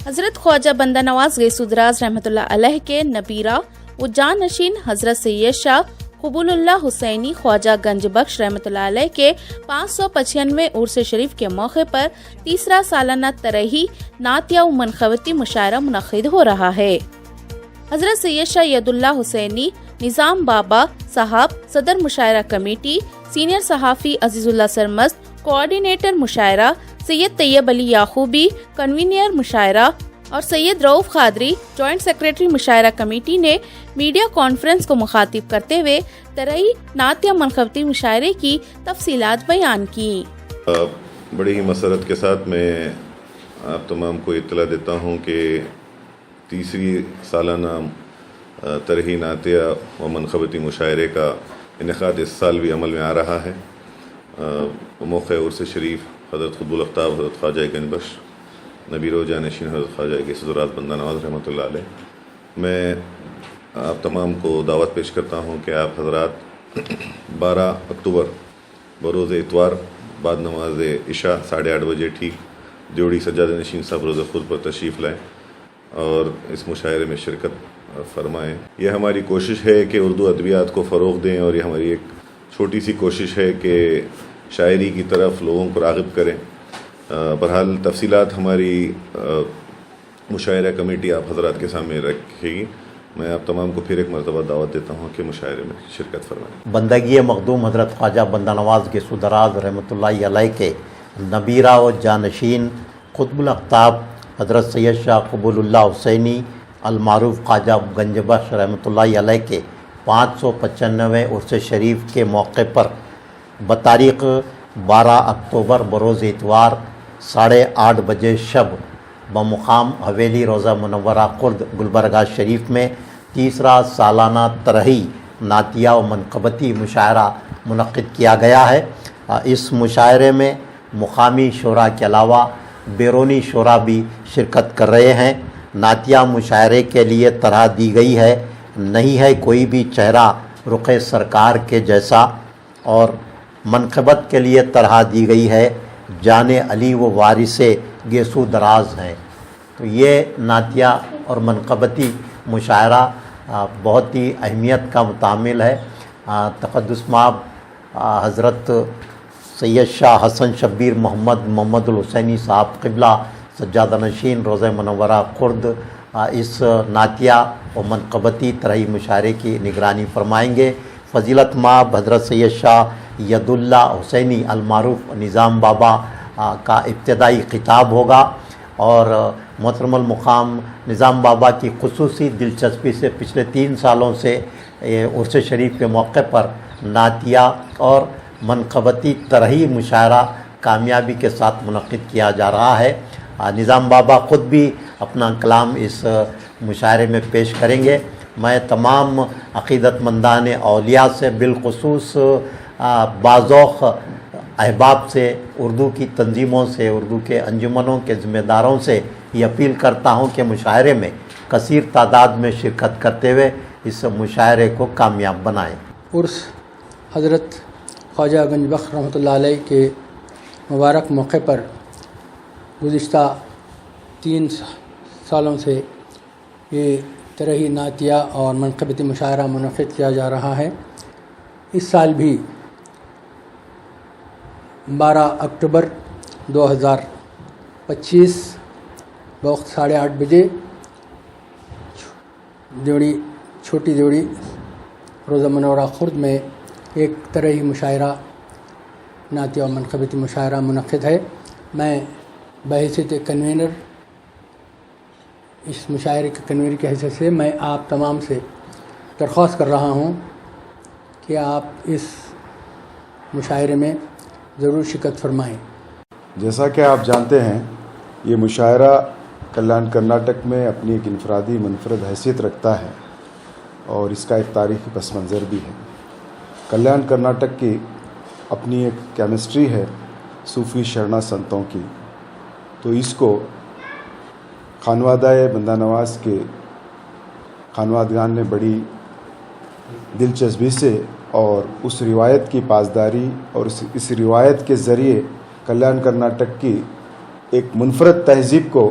حضرت خواجہ بندہ نواز گیسودراز رحمۃ اللہ علیہ کے نبیرہ و جانشین حضرت سید شاہ قبول اللہ حسینی خواجہ گنج بخش رحمۃ اللہ علیہ کے 595 عرس شریف کے موقع پر تیسرا سالانہ ترہی نعتیہ و منقبتی مشاعرہ منعقد ہو رہا ہے۔ حضرت سید شاہ ید اللہ حسینی نظام بابا صاحب صدر مشاعرہ کمیٹی، سینئر صحافی عزیز اللہ سرمست کوآرڈینیٹر مشاعرہ، سید طیب علی یعقوبی کنوینر مشاعرہ اور سید رؤف قادری جوائنٹ سیکریٹری مشاعرہ کمیٹی نے میڈیا کانفرنس کو مخاطب کرتے ہوئے ترہی نعتیہ منقبتی مشاعرے کی تفصیلات بیان کی۔ بڑی ہی مسرت کے ساتھ میں آپ تمام کو اطلاع دیتا ہوں کہ تیسری سالانہ ترہی نعتیہ و منقبتی مشاعرے کا انعقاد اس سال بھی عمل میں آ رہا ہے۔ موقع عرس شریف حضرت قطب الافطاب حضرت خواجہ گنج بخش نبیر و جانشین حضرت خواجہ گیسودراز بندہ نواز رحمۃ اللہ علیہ، میں آپ تمام کو دعوت پیش کرتا ہوں کہ آپ حضرات 12 اکتوبر بروز اتوار بعد نماز عشاء 8:30 بجے ٹھیک دیوڑی سجادہ نشین صاحب روضہ خود پر تشریف لائیں اور اس مشاعرے میں شرکت فرمائیں۔ یہ ہماری کوشش ہے کہ اردو ادبیات کو فروغ دیں اور یہ ہماری ایک چھوٹی سی کوشش ہے کہ شاعری کی طرف لوگوں کو راغب کریں۔ بہرحال تفصیلات ہماری مشاعرہ کمیٹی آپ حضرات کے سامنے رکھے گی۔ میں آپ تمام کو پھر ایک مرتبہ دعوت دیتا ہوں کہ مشاعرے میں شرکت فرمائیں۔ بندگی مخدوم حضرت خواجہ بندہ نواز گیسودراز رحمۃ اللہ علیہ کے نبیرہ و جانشین قطب الافطاب حضرت سید شاہ قبول اللہ حسینی المعروف خواجہ گنج بخش رحمۃ اللہ علیہ کے 595 عرس شریف کے موقع پر بتاریخ 12 اکتوبر بروز اتوار 8:30 بجے شب بمقام حویلی روضہ منورہ خرد گلبرگہ شریف میں تیسرا سالانہ ترہی نعتیہ و منقبتی مشاعرہ منعقد کیا گیا ہے۔ اس مشاعرے میں مقامی شعراء کے علاوہ بیرونی شعراء بھی شرکت کر رہے ہیں۔ نعتیہ مشاعرے کے لیے طرح دی گئی ہے نہیں ہے کوئی بھی چہرہ رخ سرکار کے جیسا، اور منقبت کے لیے طرح دی گئی ہے جان علی و وارث گیسودراز ہیں۔ تو یہ نعتیہ اور منقبتی مشاعرہ بہت ہی اہمیت کا متعامل ہے۔ تقدس مآب حضرت سید شاہ حسن شبیر محمد الحسینی صاحب قبلہ سجادہ نشین روضہ منورہ خرد اس نعتیہ و منقبتی ترہی مشاعرے کی نگرانی فرمائیں گے۔ فضیلت مآب حضرت سید شاہ ید اللہ حسینی المعروف نظام بابا کا ابتدائی خطاب ہوگا، اور محترم المقام نظام بابا کی خصوصی دلچسپی سے پچھلے 3 سالوں سے عرس شریف کے موقع پر نعتیہ اور منقبتی ترہی مشاعرہ کامیابی کے ساتھ منعقد کیا جا رہا ہے۔ نظام بابا خود بھی اپنا کلام اس مشاعرے میں پیش کریں گے۔ میں تمام عقیدت مندان اولیاء سے بالخصوص باذوق احباب سے، اردو کی تنظیموں سے، اردو کے انجمنوں کے ذمہ داروں سے یہ اپیل کرتا ہوں کہ مشاعرے میں کثیر تعداد میں شرکت کرتے ہوئے اس مشاعرے کو کامیاب بنائیں۔ عرس حضرت خواجہ گنج بخش رحمۃ اللہ علیہ کے مبارک موقع پر گزشتہ 3 سالوں سے یہ ترہی نعتیہ اور منقبتی مشاعرہ منعقد کیا جا رہا ہے۔ اس سال بھی 12 اکتوبر 2025 وقت 8:30 بجے چھوٹی دیوڑی روضہ منورہ خرد میں ایک ترہی مشاعرہ نعتیہ و منقبتی مشاعرہ منعقد ہے۔ میں بحیثیت کنوینر، اس مشاعرے کے کنوینر کی حیثیت سے میں آپ تمام سے درخواست کر رہا ہوں کہ آپ اس مشاعرے میں ضرور شرکت فرمائیں۔ جیسا کہ آپ جانتے ہیں، یہ مشاعرہ کلیان کرناٹک میں اپنی ایک انفرادی منفرد حیثیت رکھتا ہے اور اس کا ایک تاریخی پس منظر بھی ہے۔ کلیان کرناٹک کی اپنی ایک کیمسٹری ہے صوفی شرنا سنتوں کی، تو اس کو خانوادہ بندہ نواز کے خانوادگان نے بڑی دلچسپی سے اور اس روایت کی پاسداری اور اس روایت کے ذریعے کلیان کرناٹک کی ایک منفرد تہذیب کو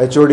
HOD